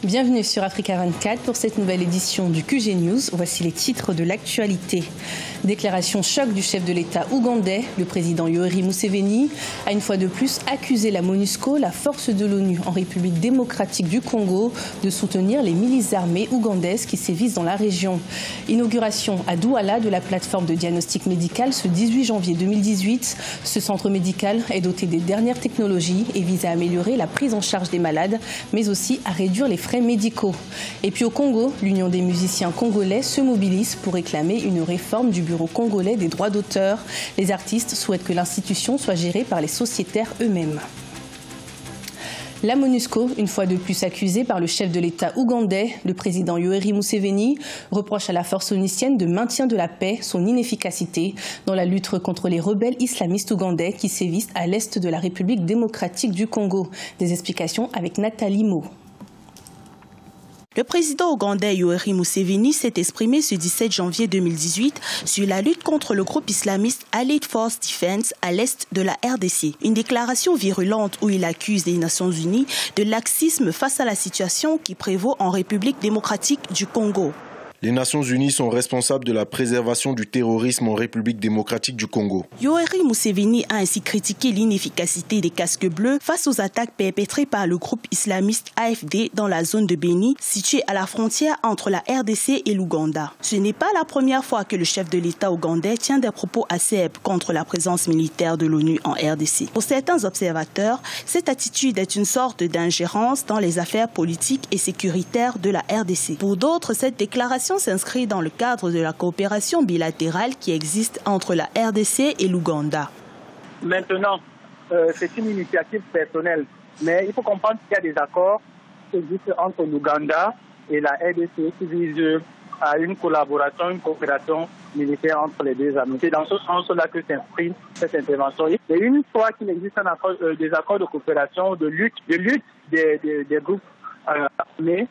Bienvenue sur Africa 24 pour cette nouvelle édition du QG News. Voici les titres de l'actualité. Déclaration choc du chef de l'État ougandais. Le président Yoweri Museveni a une fois de plus accusé la MONUSCO, la force de l'ONU en République démocratique du Congo, de soutenir les milices armées ougandaises qui sévissent dans la région. Inauguration à Douala de la plateforme de diagnostic médical ce 18 janvier 2018. Ce centre médical est doté des dernières technologies et vise à améliorer la prise en charge des malades, mais aussi à réduire les frais médicaux. Et puis au Congo, l'Union des musiciens congolais se mobilise pour réclamer une réforme du Bureau congolais des droits d'auteur. Les artistes souhaitent que l'institution soit gérée par les sociétaires eux-mêmes. La MONUSCO, une fois de plus accusée par le chef de l'État ougandais, le président Yoweri Museveni, reproche à la force onusienne de maintien de la paix son inefficacité dans la lutte contre les rebelles islamistes ougandais qui sévissent à l'est de la République démocratique du Congo. Des explications avec Nathalie Mo. Le président ougandais Yoweri Museveni s'est exprimé ce 17 janvier 2018 sur la lutte contre le groupe islamiste Allied Force Defense à l'est de la RDC. Une déclaration virulente où il accuse les Nations Unies de laxisme face à la situation qui prévaut en République démocratique du Congo. Les Nations Unies sont responsables de la préservation du terrorisme en République démocratique du Congo. Yoweri Museveni a ainsi critiqué l'inefficacité des casques bleus face aux attaques perpétrées par le groupe islamiste AFD dans la zone de Béni, située à la frontière entre la RDC et l'Ouganda. Ce n'est pas la première fois que le chef de l'État ougandais tient des propos acerbes contre la présence militaire de l'ONU en RDC. Pour certains observateurs, cette attitude est une sorte d'ingérence dans les affaires politiques et sécuritaires de la RDC. Pour d'autres, cette déclaration s'inscrit dans le cadre de la coopération bilatérale qui existe entre la RDC et l'Ouganda. Maintenant, c'est une initiative personnelle, mais il faut comprendre qu'il y a des accords qui existent entre l'Ouganda et la RDC qui visent à une collaboration, une coopération militaire entre les deux armées. C'est dans ce sens-là que s'inscrit cette intervention. Et une fois qu'il existe des accords de coopération, de lutte des groupes armés,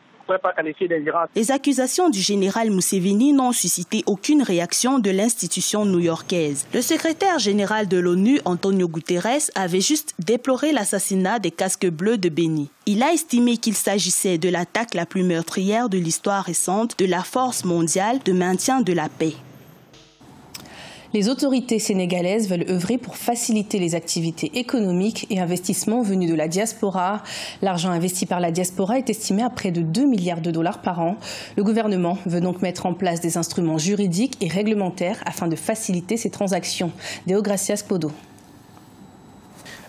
les accusations du général Museveni n'ont suscité aucune réaction de l'institution new-yorkaise. Le secrétaire général de l'ONU, Antonio Guterres, avait juste déploré l'assassinat des casques bleus de Béni. Il a estimé qu'il s'agissait de l'attaque la plus meurtrière de l'histoire récente de la force mondiale de maintien de la paix. Les autorités sénégalaises veulent œuvrer pour faciliter les activités économiques et investissements venus de la diaspora. L'argent investi par la diaspora est estimé à près de 2 milliards de dollars par an. Le gouvernement veut donc mettre en place des instruments juridiques et réglementaires afin de faciliter ces transactions. Deogracias Podo.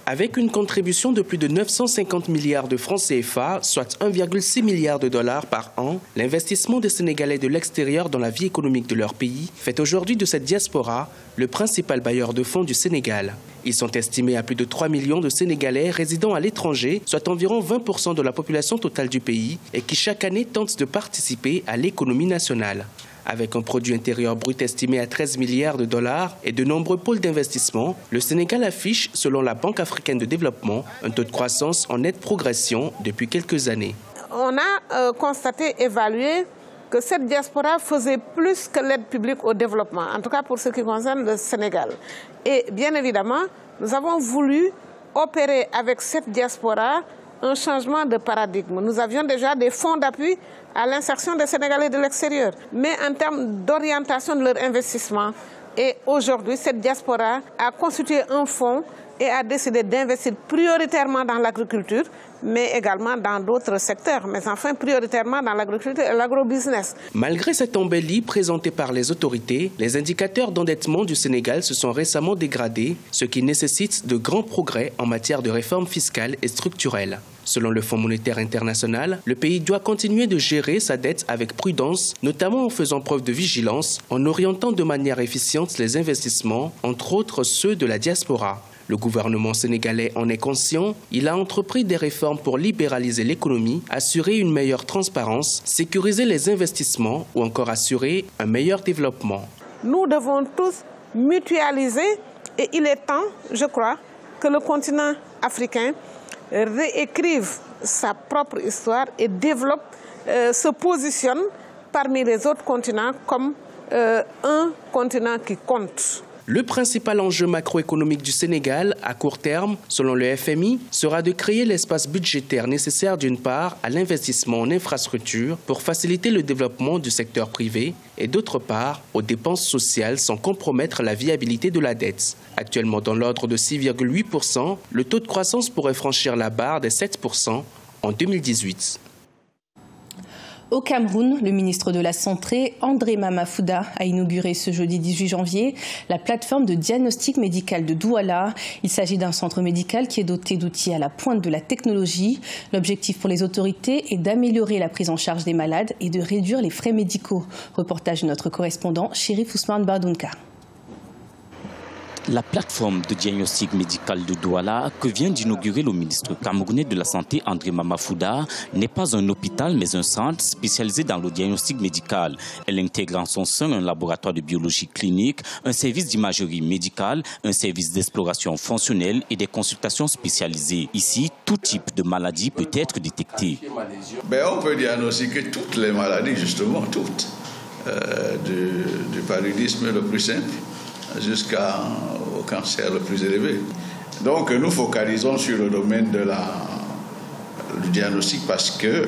Avec une contribution de plus de 950 milliards de francs CFA, soit 1,6 milliard de dollars par an, l'investissement des Sénégalais de l'extérieur dans la vie économique de leur pays fait aujourd'hui de cette diaspora le principal bailleur de fonds du Sénégal. Ils sont estimés à plus de 3 millions de Sénégalais résidant à l'étranger, soit environ 20% de la population totale du pays, et qui chaque année tentent de participer à l'économie nationale. Avec un produit intérieur brut estimé à 13 milliards de dollars et de nombreux pôles d'investissement, le Sénégal affiche, selon la Banque africaine de développement, un taux de croissance en nette progression depuis quelques années. On a constaté, évalué que cette diaspora faisait plus que l'aide publique au développement, en tout cas pour ce qui concerne le Sénégal. Et bien évidemment, nous avons voulu opérer avec cette diaspora un changement de paradigme. Nous avions déjà des fonds d'appui à l'insertion des Sénégalais de l'extérieur, mais en termes d'orientation de leur investissement. Et aujourd'hui, cette diaspora a constitué un fonds et a décidé d'investir prioritairement dans l'agriculture, mais également dans d'autres secteurs, mais enfin prioritairement dans l'agriculture et l'agrobusiness. Malgré cette embellie présentée par les autorités, les indicateurs d'endettement du Sénégal se sont récemment dégradés, ce qui nécessite de grands progrès en matière de réforme fiscale et structurelle. Selon le Fonds monétaire international, le pays doit continuer de gérer sa dette avec prudence, notamment en faisant preuve de vigilance, en orientant de manière efficiente les investissements, entre autres ceux de la diaspora. Le gouvernement sénégalais en est conscient, il a entrepris des réformes pour libéraliser l'économie, assurer une meilleure transparence, sécuriser les investissements ou encore assurer un meilleur développement. Nous devons tous mutualiser et il est temps, je crois, que le continent africain réécrive sa propre histoire et développe, se positionne parmi les autres continents comme un continent qui compte. Le principal enjeu macroéconomique du Sénégal, à court terme, selon le FMI, sera de créer l'espace budgétaire nécessaire d'une part à l'investissement en infrastructures pour faciliter le développement du secteur privé et d'autre part aux dépenses sociales sans compromettre la viabilité de la dette. Actuellement dans l'ordre de 6,8%, le taux de croissance pourrait franchir la barre des 7% en 2018. Au Cameroun, le ministre de la Santé, André Mamafouda, a inauguré ce jeudi 18 janvier la plateforme de diagnostic médical de Douala. Il s'agit d'un centre médical qui est doté d'outils à la pointe de la technologie. L'objectif pour les autorités est d'améliorer la prise en charge des malades et de réduire les frais médicaux. Reportage de notre correspondant, Chérif Ousmane Bardounka. La plateforme de diagnostic médical de Douala que vient d'inaugurer le ministre camerounais de la Santé André Mamafouda n'est pas un hôpital mais un centre spécialisé dans le diagnostic médical. Elle intègre en son sein un laboratoire de biologie clinique, un service d'imagerie médicale, un service d'exploration fonctionnelle et des consultations spécialisées. Ici, tout type de maladie peut être détecté. On peut diagnostiquer toutes les maladies, justement, toutes. Du paludisme le plus simple jusqu'au cancer le plus élevé. Donc nous focalisons sur le domaine du diagnostic parce que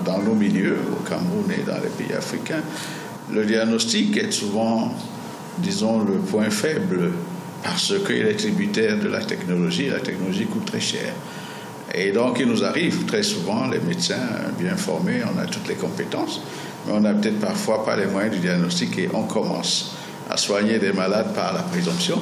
dans nos milieux, au Cameroun et dans les pays africains, le diagnostic est souvent, disons, le point faible parce qu'il est tributaire de la technologie. La technologie coûte très cher. Et donc il nous arrive très souvent, les médecins bien formés, on a toutes les compétences, mais on n'a peut-être parfois pas les moyens du diagnostic et on commence à soigner des malades par la présomption.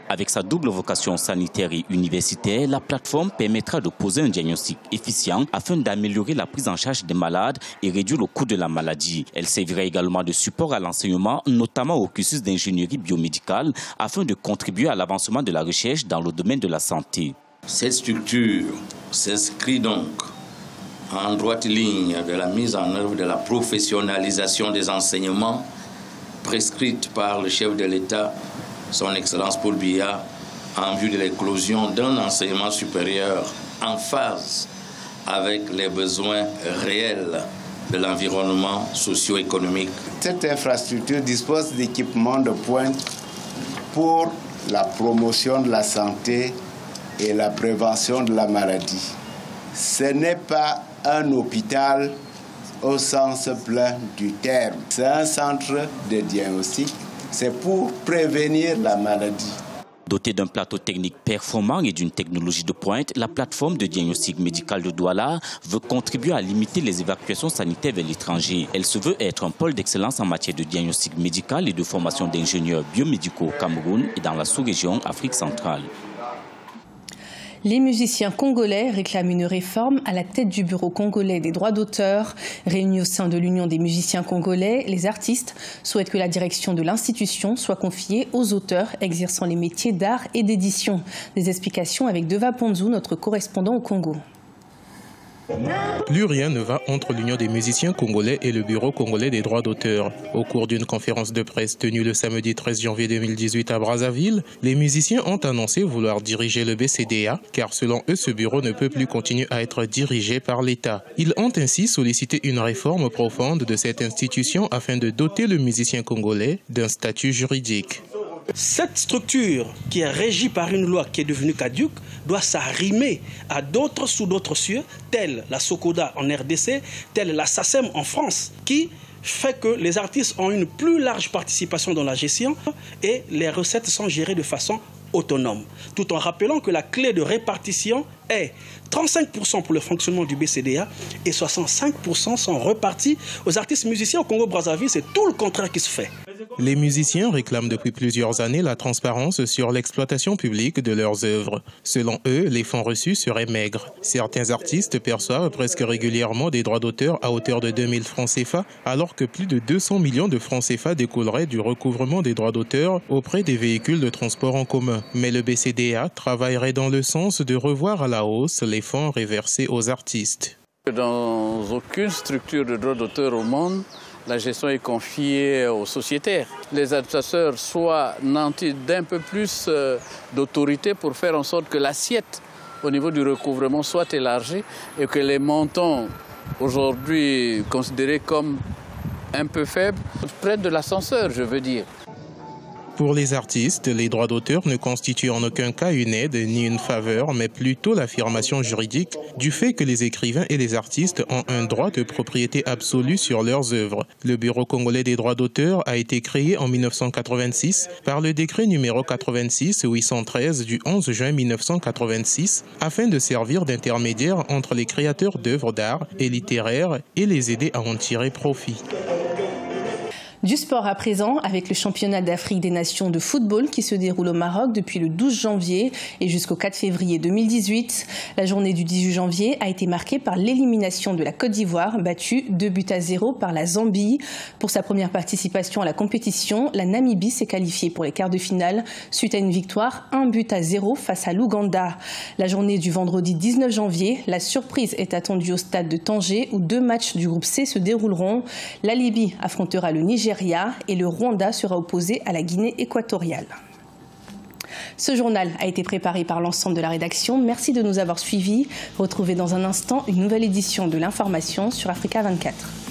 Avec sa double vocation sanitaire et universitaire, la plateforme permettra de poser un diagnostic efficient afin d'améliorer la prise en charge des malades et réduire le coût de la maladie. Elle servira également de support à l'enseignement, notamment au cursus d'ingénierie biomédicale, afin de contribuer à l'avancement de la recherche dans le domaine de la santé. Cette structure s'inscrit donc en droite ligne de la mise en œuvre de la professionnalisation des enseignements prescrite par le chef de l'État, son Excellence Paul Biya, en vue de l'éclosion d'un enseignement supérieur en phase avec les besoins réels de l'environnement socio-économique. Cette infrastructure dispose d'équipements de pointe pour la promotion de la santé et la prévention de la maladie. Ce n'est pas un hôpital au sens plein du terme. C'est un centre de diagnostic, c'est pour prévenir la maladie. Dotée d'un plateau technique performant et d'une technologie de pointe, la plateforme de diagnostic médical de Douala veut contribuer à limiter les évacuations sanitaires vers l'étranger. Elle se veut être un pôle d'excellence en matière de diagnostic médical et de formation d'ingénieurs biomédicaux au Cameroun et dans la sous-région Afrique centrale. Les musiciens congolais réclament une réforme à la tête du Bureau congolais des droits d'auteur. Réunis au sein de l'Union des musiciens congolais, les artistes souhaitent que la direction de l'institution soit confiée aux auteurs exerçant les métiers d'art et d'édition. Des explications avec Deva Ponzou, notre correspondant au Congo. Plus rien ne va entre l'Union des musiciens congolais et le Bureau congolais des droits d'auteur. Au cours d'une conférence de presse tenue le samedi 13 janvier 2018 à Brazzaville, les musiciens ont annoncé vouloir diriger le BCDA, car selon eux, ce bureau ne peut plus continuer à être dirigé par l'État. Ils ont ainsi sollicité une réforme profonde de cette institution afin de doter le musicien congolais d'un statut juridique. Cette structure qui est régie par une loi qui est devenue caduque doit s'arrimer à d'autres sous d'autres cieux, tels la SOCODA en RDC, tels la SACEM en France, qui fait que les artistes ont une plus large participation dans la gestion et les recettes sont gérées de façon autonome. Tout en rappelant que la clé de répartition est 35% pour le fonctionnement du BCDA et 65% sont repartis aux artistes musiciens au Congo-Brazzaville. C'est tout le contraire qui se fait. Les musiciens réclament depuis plusieurs années la transparence sur l'exploitation publique de leurs œuvres. Selon eux, les fonds reçus seraient maigres. Certains artistes perçoivent presque régulièrement des droits d'auteur à hauteur de 2000 francs CFA, alors que plus de 200 millions de francs CFA découleraient du recouvrement des droits d'auteur auprès des véhicules de transport en commun. Mais le BCDA travaillerait dans le sens de revoir à la hausse les fonds réversés aux artistes. Dans aucune structure de droits d'auteur au monde, la gestion est confiée aux sociétaires. Les administrateurs soient nantis d'un peu plus d'autorité pour faire en sorte que l'assiette au niveau du recouvrement soit élargie et que les montants aujourd'hui considérés comme un peu faibles prennent de l'ascenseur, je veux dire. Pour les artistes, les droits d'auteur ne constituent en aucun cas une aide ni une faveur, mais plutôt l'affirmation juridique du fait que les écrivains et les artistes ont un droit de propriété absolue sur leurs œuvres. Le Bureau congolais des droits d'auteur a été créé en 1986 par le décret numéro 86-813 du 11 juin 1986 afin de servir d'intermédiaire entre les créateurs d'œuvres d'art et littéraires et les aider à en tirer profit. Du sport à présent, avec le championnat d'Afrique des Nations de football qui se déroule au Maroc depuis le 12 janvier et jusqu'au 4 février 2018. La journée du 18 janvier a été marquée par l'élimination de la Côte d'Ivoire, battue 2-0 par la Zambie. Pour sa première participation à la compétition, la Namibie s'est qualifiée pour les quarts de finale suite à une victoire 1-0 face à l'Ouganda. La journée du vendredi 19 janvier, la surprise est attendue au stade de Tanger où 2 matchs du groupe C se dérouleront. La Libye affrontera le Nigeria et le Rwanda sera opposé à la Guinée équatoriale. Ce journal a été préparé par l'ensemble de la rédaction. Merci de nous avoir suivis. Retrouvez dans un instant une nouvelle édition de l'information sur Africa 24.